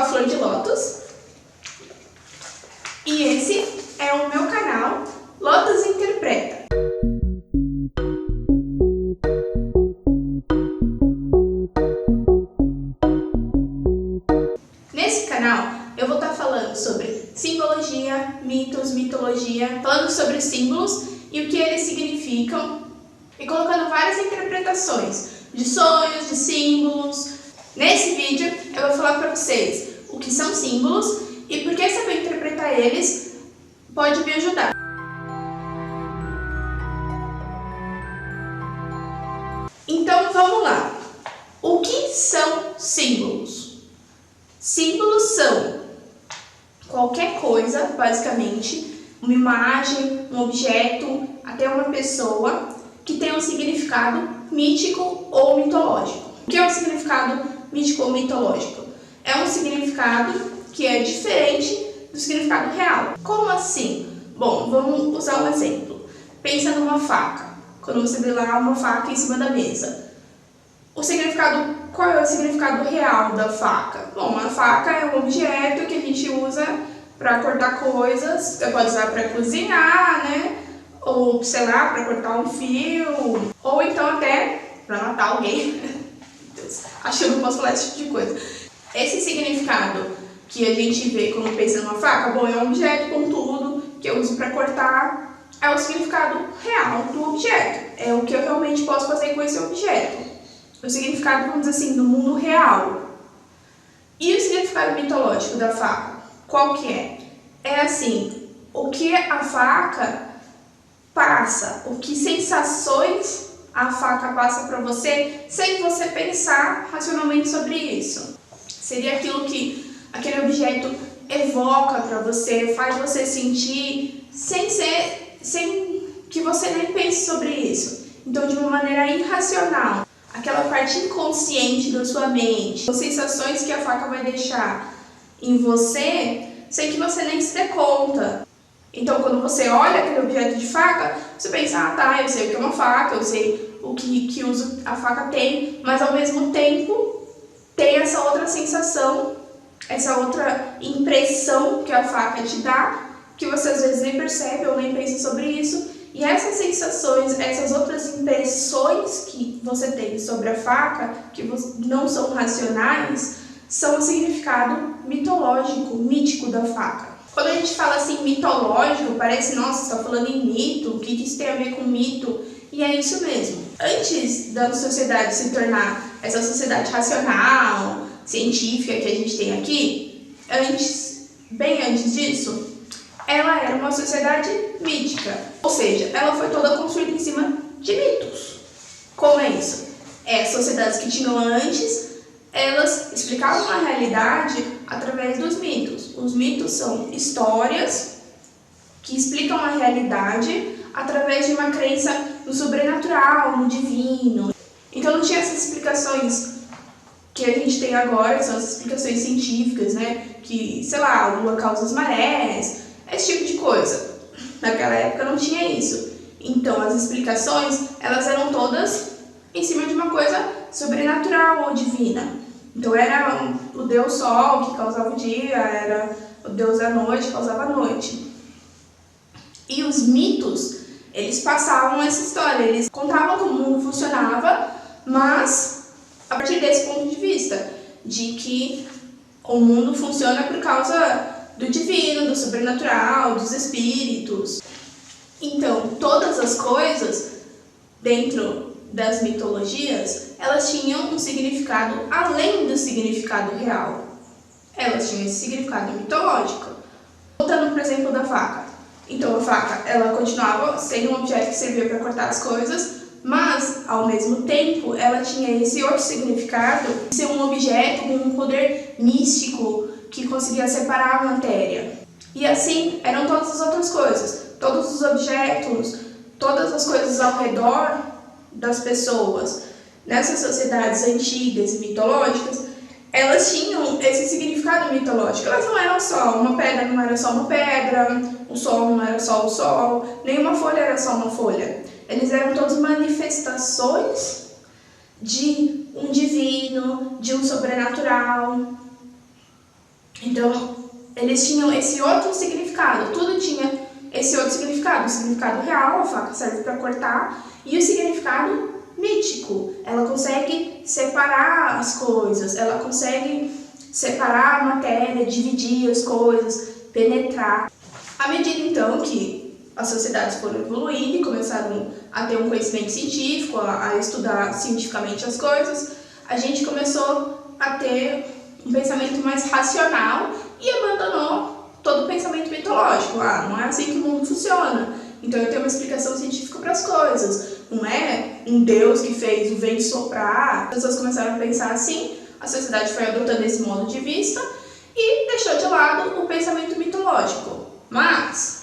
a Flor de Lótus e esse é o meu canal Lotus Interpreta. Nesse canal eu vou estar falando sobre simbologia, mitos, mitologia, falando sobre símbolos e o que eles significam e colocando várias interpretações de sonhos, de símbolos. Nesse vídeo eu vou falar para vocês o que são símbolos e por que saber interpretar eles pode me ajudar. Então vamos lá. O que são símbolos? Símbolos são qualquer coisa, basicamente, uma imagem, um objeto, até uma pessoa que tem um significado mítico ou mitológico. O que é um significado mítico ou mitológico? É um significado que é diferente do significado real. Como assim? Bom, vamos usar um exemplo. Pensa numa faca. Quando você vê lá uma faca em cima da mesa. Qual é o significado real da faca? Bom, a faca é um objeto que a gente usa para cortar coisas. Você pode usar para cozinhar, né? Ou, sei lá, para cortar um fio. Ou então até para matar alguém. Acho que eu não posso falar esse tipo de coisa. Esse significado que a gente vê quando pensa numa faca, bom, é um objeto com tudo que eu uso para cortar, é o significado real do objeto. É o que eu realmente posso fazer com esse objeto. O significado, vamos dizer assim, do mundo real. E o significado mitológico da faca, qual que é? É assim, o que a faca passa, o que sensações a faca passa para você sem você pensar racionalmente sobre isso. Seria aquilo que aquele objeto evoca para você, faz você sentir sem que você nem pense sobre isso. Então, de uma maneira irracional, aquela parte inconsciente da sua mente, as sensações que a faca vai deixar em você, sem que você nem se dê conta. Então, quando você olha aquele objeto de faca, você pensa, ah tá, eu sei o que é uma faca, eu sei o que uso a faca tem, mas ao mesmo tempo tem essa outra sensação, essa outra impressão que a faca te dá, que você às vezes nem percebe ou nem pensa sobre isso, e essas sensações, essas outras impressões que você tem sobre a faca, que não são racionais, são o significado mitológico, mítico da faca. Quando a gente fala assim mitológico, parece, nossa, você está falando em mito, o que isso tem a ver com mito? E é isso mesmo. Antes da sociedade se tornar essa sociedade racional, científica que a gente tem aqui, bem antes disso, ela era uma sociedade mítica. Ou seja, ela foi toda construída em cima de mitos. Como é isso? As sociedades que tinham antes, elas explicavam a realidade através dos mitos. Os mitos são histórias que explicam a realidade através de uma crença no sobrenatural, no divino. Então não tinha essas explicações que a gente tem agora, que são as explicações científicas, né? Que, sei lá, a lua causa as marés, esse tipo de coisa. Naquela época não tinha isso. Então as explicações, elas eram todas em cima de uma coisa sobrenatural ou divina. Então era o deus sol que causava o dia, era o deus da noite que causava a noite. E os mitos, eles passavam essa história, eles contavam como o mundo funcionava, mas a partir desse ponto de vista, de que o mundo funciona por causa do divino, do sobrenatural, dos espíritos. Então, todas as coisas dentro das mitologias, elas tinham um significado além do significado real. Elas tinham esse significado mitológico. Voltando para o exemplo da faca. Então, a faca, ela continuava sendo um objeto que servia para cortar as coisas, mas, ao mesmo tempo, ela tinha esse outro significado de ser um objeto com um poder místico que conseguia separar a matéria. E assim, eram todas as outras coisas. Todos os objetos, todas as coisas ao redor das pessoas, nessas sociedades antigas e mitológicas, elas tinham esse significado mitológico. Elas não eram só uma pedra, não era só uma pedra, o sol não era só o sol, nenhuma folha era só uma folha. Eles eram todas manifestações de um divino, de um sobrenatural. Então, eles tinham esse outro significado, tudo tinha esse outro significado. O significado real, a faca serve para cortar, e o significado mítico. Ela consegue separar as coisas, ela consegue separar a matéria, dividir as coisas, penetrar. À medida, então, que as sociedades foram evoluindo e começaram a ter um conhecimento científico, a estudar cientificamente as coisas, a gente começou a ter um pensamento mais racional e abandonou todo o pensamento mitológico. Não é assim que o mundo funciona. Então eu tenho uma explicação científica para as coisas. Não é um Deus que fez o vento soprar. As pessoas começaram a pensar assim, a sociedade foi adotando esse modo de vista e deixou de lado o pensamento mitológico. Mas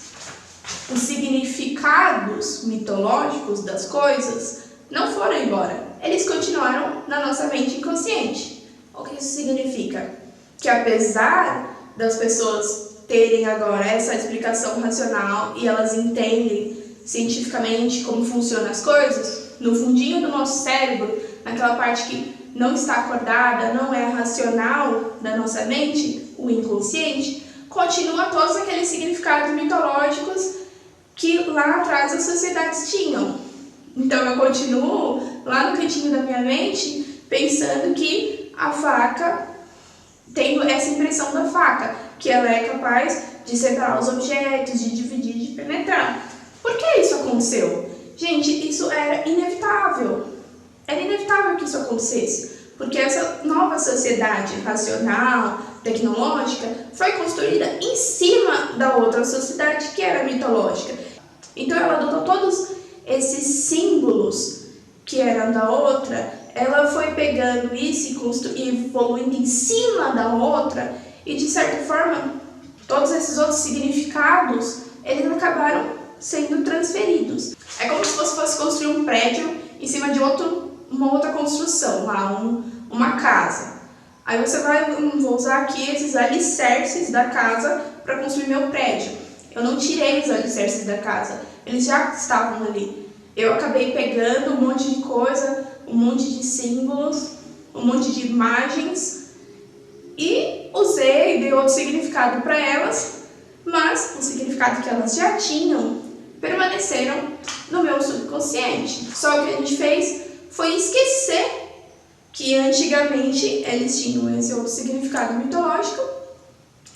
os significados mitológicos das coisas não foram embora. Eles continuaram na nossa mente inconsciente. O que isso significa? Que apesar das pessoas terem agora essa explicação racional e elas entendem cientificamente como funcionam as coisas, no fundinho do nosso cérebro, naquela parte que não está acordada, não é racional da nossa mente, o inconsciente, continua todos aqueles significados mitológicos que lá atrás as sociedades tinham. Então eu continuo lá no cantinho da minha mente pensando que a faca, tendo essa impressão da faca, que ela é capaz de separar os objetos, de dividir, de penetrar. Por que isso aconteceu? Gente, isso era inevitável. Era inevitável que isso acontecesse, porque essa nova sociedade racional, tecnológica, foi construída em cima da outra sociedade que era mitológica. Então ela adotou todos esses símbolos que eram da outra, ela foi pegando isso e evoluindo em cima da outra, e de certa forma, todos esses outros significados, eles acabaram sendo transferidos. É como se você fosse construir um prédio em cima de uma outra construção, uma casa. Aí você vou usar aqui esses alicerces da casa para construir meu prédio. Eu não tirei os alicerces da casa, eles já estavam ali. Eu acabei pegando um monte de coisa, um monte de símbolos, um monte de imagens e usei, dei outro significado para elas, mas o significado que elas já tinham permaneceram no meu subconsciente. Só o que a gente fez foi esquecer que antigamente eles tinham esse outro significado mitológico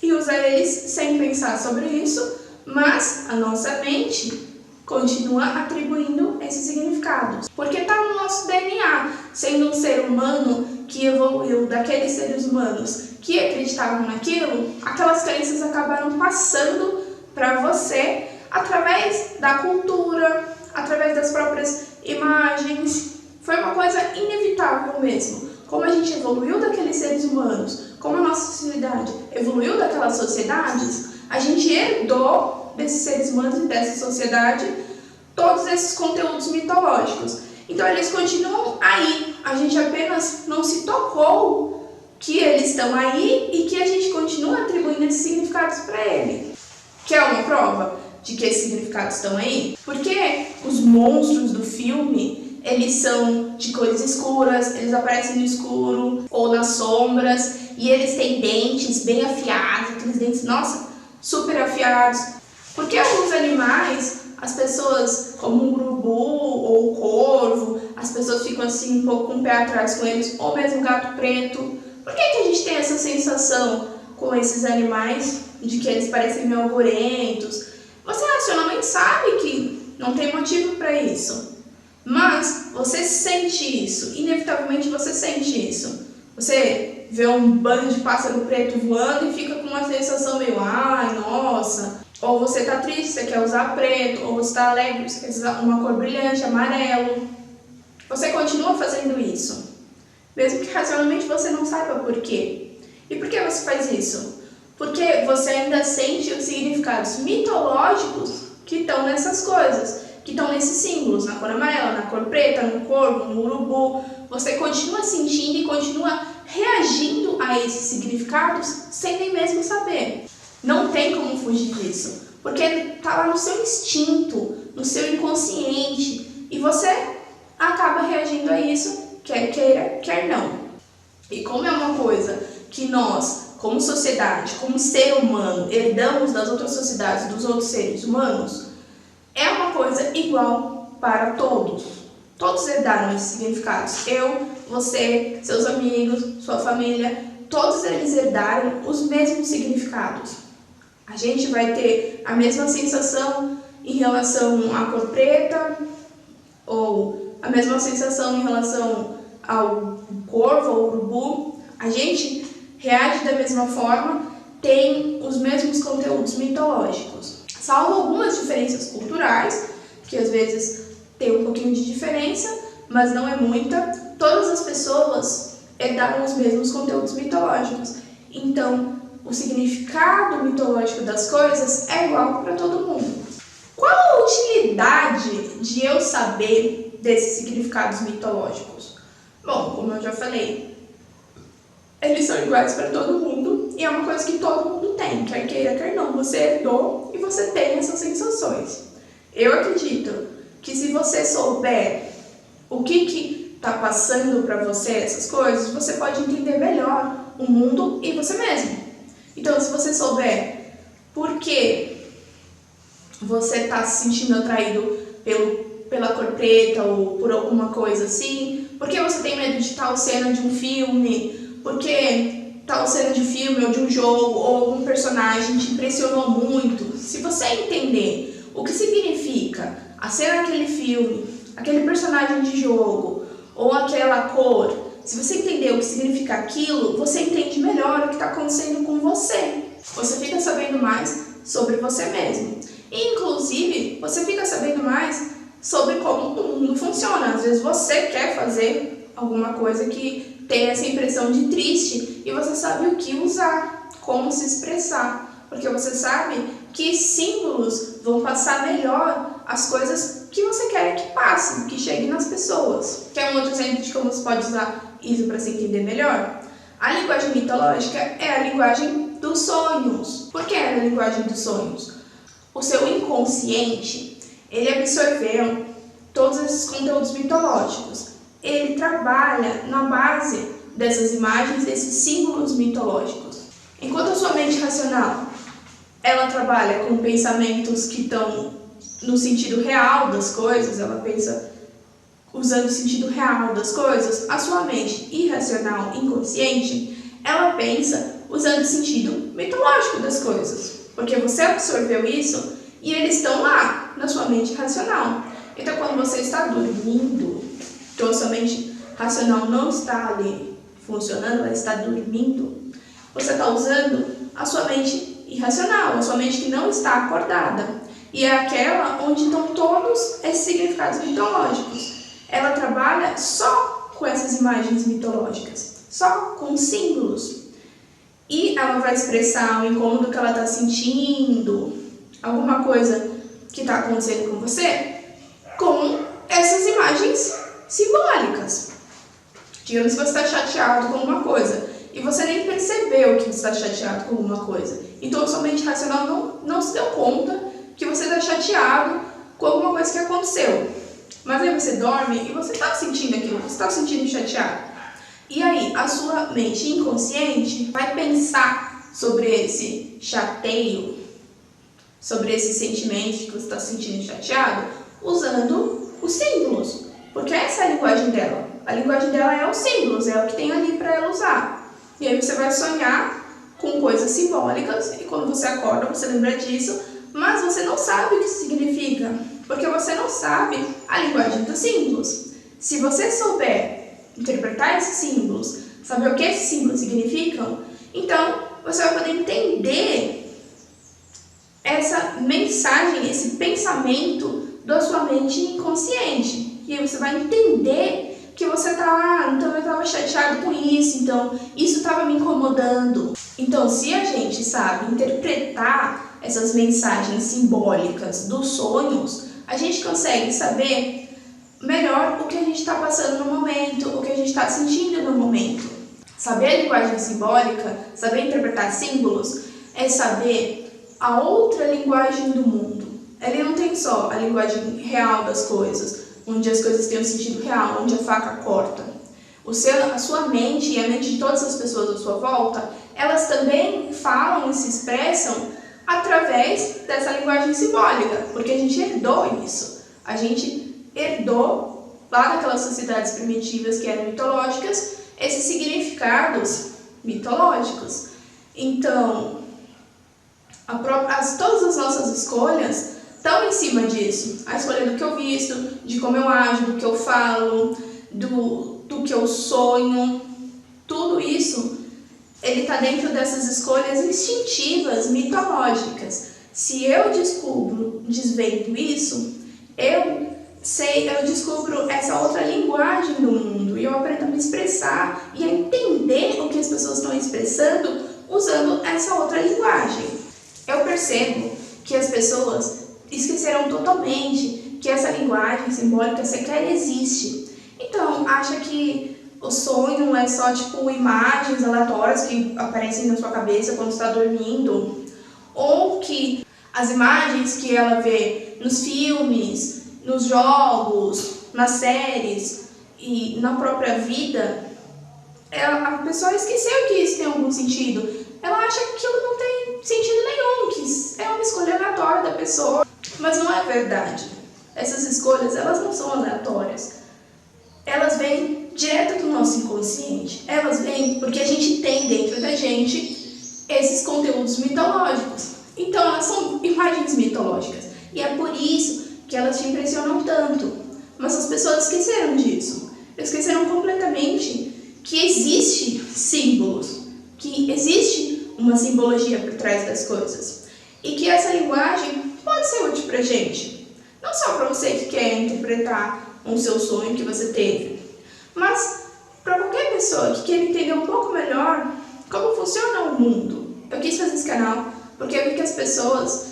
e usar eles sem pensar sobre isso, mas a nossa mente continua atribuindo esses significados, porque está no nosso DNA, sendo um ser humano que evoluiu daqueles seres humanos que acreditavam naquilo, aquelas crenças acabaram passando para você através da cultura, através das próprias imagens. Foi uma coisa inevitável mesmo. Como a gente evoluiu daqueles seres humanos, como a nossa sociedade evoluiu daquelas sociedades, a gente herdou desses seres humanos e dessa sociedade todos esses conteúdos mitológicos. Então eles continuam aí, a gente apenas não se tocou que eles estão aí e que a gente continua atribuindo esses significados para ele. Quer uma prova de que esses significados estão aí? Porque os monstros do filme, eles são de cores escuras, eles aparecem no escuro ou nas sombras, e eles têm dentes bem afiados, aqueles dentes, nossa, super afiados. Porque alguns animais, as pessoas, como um urubu ou um corvo, as pessoas ficam assim um pouco com o pé atrás com eles, ou mesmo gato preto. Por que a gente tem essa sensação com esses animais de que eles parecem meio algorentos? Você racionalmente sabe que não tem motivo para isso, mas você sente isso, inevitavelmente você sente isso. Você vê um bando de pássaro preto voando e fica com uma sensação meio, ai, nossa. Ou você tá triste, você quer usar preto, ou você tá alegre, você quer usar uma cor brilhante, amarelo. Você continua fazendo isso, mesmo que racionalmente você não saiba por quê. E por que você faz isso? Porque você ainda sente os significados mitológicos que estão nessas coisas, que estão nesses símbolos, na cor amarela, na cor preta, no corvo, no urubu. Você continua sentindo e continua reagindo a esses significados sem nem mesmo saber. Não tem como fugir disso, porque está lá no seu instinto, no seu inconsciente, e você acaba reagindo a isso, quer queira, quer não. E como é uma coisa que nós como sociedade, como ser humano, herdamos das outras sociedades, dos outros seres humanos, é uma coisa igual para todos. Todos herdaram esses significados. Eu, você, seus amigos, sua família, todos eles herdaram os mesmos significados. A gente vai ter a mesma sensação em relação à cor preta, ou a mesma sensação em relação ao corvo ou urubu. A gente reage da mesma forma, tem os mesmos conteúdos mitológicos. Salvo algumas diferenças culturais, que às vezes tem um pouquinho de diferença, mas não é muita. Todas as pessoas herdaram os mesmos conteúdos mitológicos. Então, o significado mitológico das coisas é igual para todo mundo. Qual a utilidade de eu saber desses significados mitológicos? Bom, como eu já falei, eles são iguais para todo mundo e é uma coisa que todo mundo tem, quer queira, quer não. Você herdou e você tem essas sensações. Eu acredito que se você souber o que está passando para você, essas coisas, você pode entender melhor o mundo e você mesmo. Então, se você souber por que você está se sentindo atraído pela cor preta ou por alguma coisa assim, por que você tem medo de tal cena de um filme, por que tal cena de filme ou de um jogo ou algum personagem te impressionou muito, se você entender o que significa a cena daquele filme, aquele personagem de jogo ou aquela cor, se você entender o que significa aquilo, você entende melhor o que está acontecendo com você. Você fica sabendo mais sobre você mesmo. E, inclusive, você fica sabendo mais sobre como o mundo funciona. Às vezes você quer fazer alguma coisa que tem essa impressão de triste e você sabe o que usar, como se expressar. Porque você sabe que símbolos vão passar melhor as coisas que você quer que passem, que cheguem nas pessoas. Quer um outro exemplo de como você pode usar isso para se entender melhor? A linguagem mitológica é a linguagem dos sonhos. Por que é a linguagem dos sonhos? O seu inconsciente, ele absorveu todos esses conteúdos mitológicos. Ele trabalha na base dessas imagens, desses símbolos mitológicos. Enquanto a sua mente racional, ela trabalha com pensamentos que estão no sentido real das coisas, ela pensa usando o sentido real das coisas, a sua mente irracional, inconsciente, ela pensa usando o sentido mitológico das coisas. Porque você absorveu isso e eles estão lá, na sua mente racional. Então, quando você está dormindo, então a sua mente racional não está ali funcionando, ela está dormindo, você está usando a sua mente irracional, a sua mente que não está acordada. E é aquela onde estão todos esses significados mitológicos. Ela trabalha só com essas imagens mitológicas, só com símbolos. E ela vai expressar o incômodo que ela está sentindo, alguma coisa que está acontecendo com você, com essas imagens simbólicas. Digamos que você está chateado com uma coisa e você nem percebeu que você está chateado com alguma coisa. Então, a sua mente racional não se deu conta que você está chateado com alguma coisa que aconteceu. Mas aí você dorme e você está sentindo aquilo, você está sentindo chateado. E aí, a sua mente inconsciente vai pensar sobre esse chateio, sobre esse sentimento que você está sentindo chateado, usando os símbolos. Porque essa é a linguagem dela. A linguagem dela é os símbolos, é o que tem ali para ela usar. E aí você vai sonhar com coisas simbólicas e quando você acorda você lembra disso, mas você não sabe o que significa, porque você não sabe a linguagem dos símbolos. Se você souber interpretar esses símbolos, saber o que esses símbolos significam, então você vai poder entender essa mensagem, esse pensamento da sua mente inconsciente. E aí você vai entender que você tá, então eu estava chateado com isso, então isso estava me incomodando. Então, se a gente sabe interpretar essas mensagens simbólicas dos sonhos, a gente consegue saber melhor o que a gente está passando no momento, o que a gente está sentindo no momento. Saber a linguagem simbólica, saber interpretar símbolos, é saber a outra linguagem do mundo. Ele não tem só a linguagem real das coisas, onde as coisas têm um sentido real, onde a faca corta. A sua mente e a mente de todas as pessoas à sua volta, elas também falam e se expressam através dessa linguagem simbólica, porque a gente herdou isso. A gente herdou lá daquelas sociedades primitivas que eram mitológicas, esses significados mitológicos. Então, todas as nossas escolhas estão em cima disso. A escolha do que eu visto, de como eu ajo, do que eu falo, do que eu sonho, tudo isso, ele está dentro dessas escolhas instintivas, mitológicas. Se eu desvendo isso, eu descubro essa outra linguagem do mundo e eu aprendo a me expressar e a entender o que as pessoas estão expressando usando essa outra linguagem. Eu percebo que as pessoas esqueceram totalmente que essa linguagem simbólica sequer existe. Então, acha que o sonho é só tipo imagens aleatórias que aparecem na sua cabeça quando está dormindo, ou que as imagens que ela vê nos filmes, nos jogos, nas séries e na própria vida, a pessoa esqueceu que isso tem algum sentido. Ela acha que aquilo não tem sentido nenhum, que é uma escolha aleatória da pessoa. Mas não é verdade. Essas escolhas, elas não são aleatórias. Elas vêm direto do nosso inconsciente. Elas vêm porque a gente tem dentro da gente esses conteúdos mitológicos. Então, elas são imagens mitológicas. E é por isso que elas te impressionam tanto. Mas as pessoas esqueceram disso. Esqueceram completamente que existe símbolos, que existe uma simbologia por trás das coisas. E que essa linguagem pode ser útil pra gente. Não só para você que quer interpretar um seu sonho que você teve, mas para qualquer pessoa que queira entender um pouco melhor como funciona o mundo. Eu quis fazer esse canal porque eu vi que as pessoas,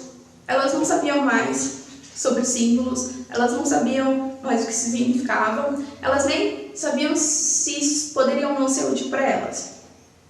elas não sabiam mais sobre símbolos, elas não sabiam mais o que significavam, elas nem sabiam se isso poderia ou não ser útil para elas.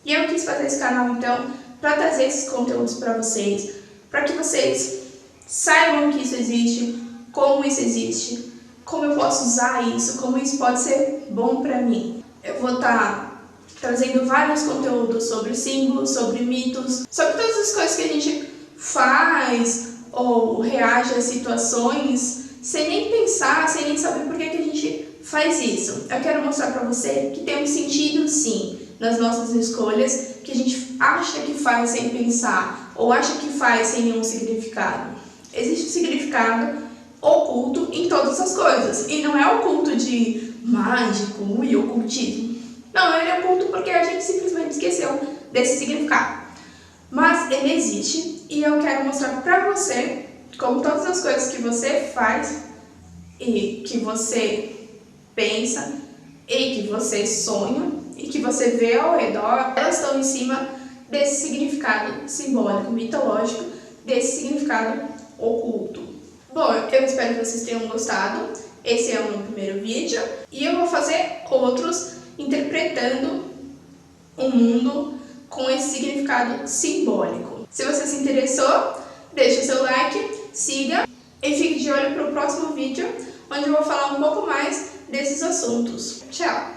E eu quis fazer esse canal então para trazer esses conteúdos para vocês, para que vocês saibam que isso existe, como isso existe, como eu posso usar isso, como isso pode ser bom para mim. Eu vou estar trazendo vários conteúdos sobre símbolos, sobre mitos, sobre todas as coisas que a gente faz ou reage a situações sem nem pensar, sem nem saber por que a gente faz isso. Eu quero mostrar para você que tem um sentido sim nas nossas escolhas, que a gente acha que faz sem pensar ou acha que faz sem nenhum significado. Existe um significado oculto em todas as coisas. E não é oculto de mágico e ocultismo. Não, ele é oculto porque a gente simplesmente esqueceu desse significado. Mas ele existe e eu quero mostrar pra você como todas as coisas que você faz e que você pensa e que você sonha e que você vê ao redor, elas estão em cima desse significado simbólico, mitológico, desse significado oculto. Bom, eu espero que vocês tenham gostado. Esse é o meu primeiro vídeo e eu vou fazer outros interpretando o mundo com esse significado simbólico. Se você se interessou, deixa o seu like, siga e fique de olho para o próximo vídeo, onde eu vou falar um pouco mais desses assuntos. Tchau!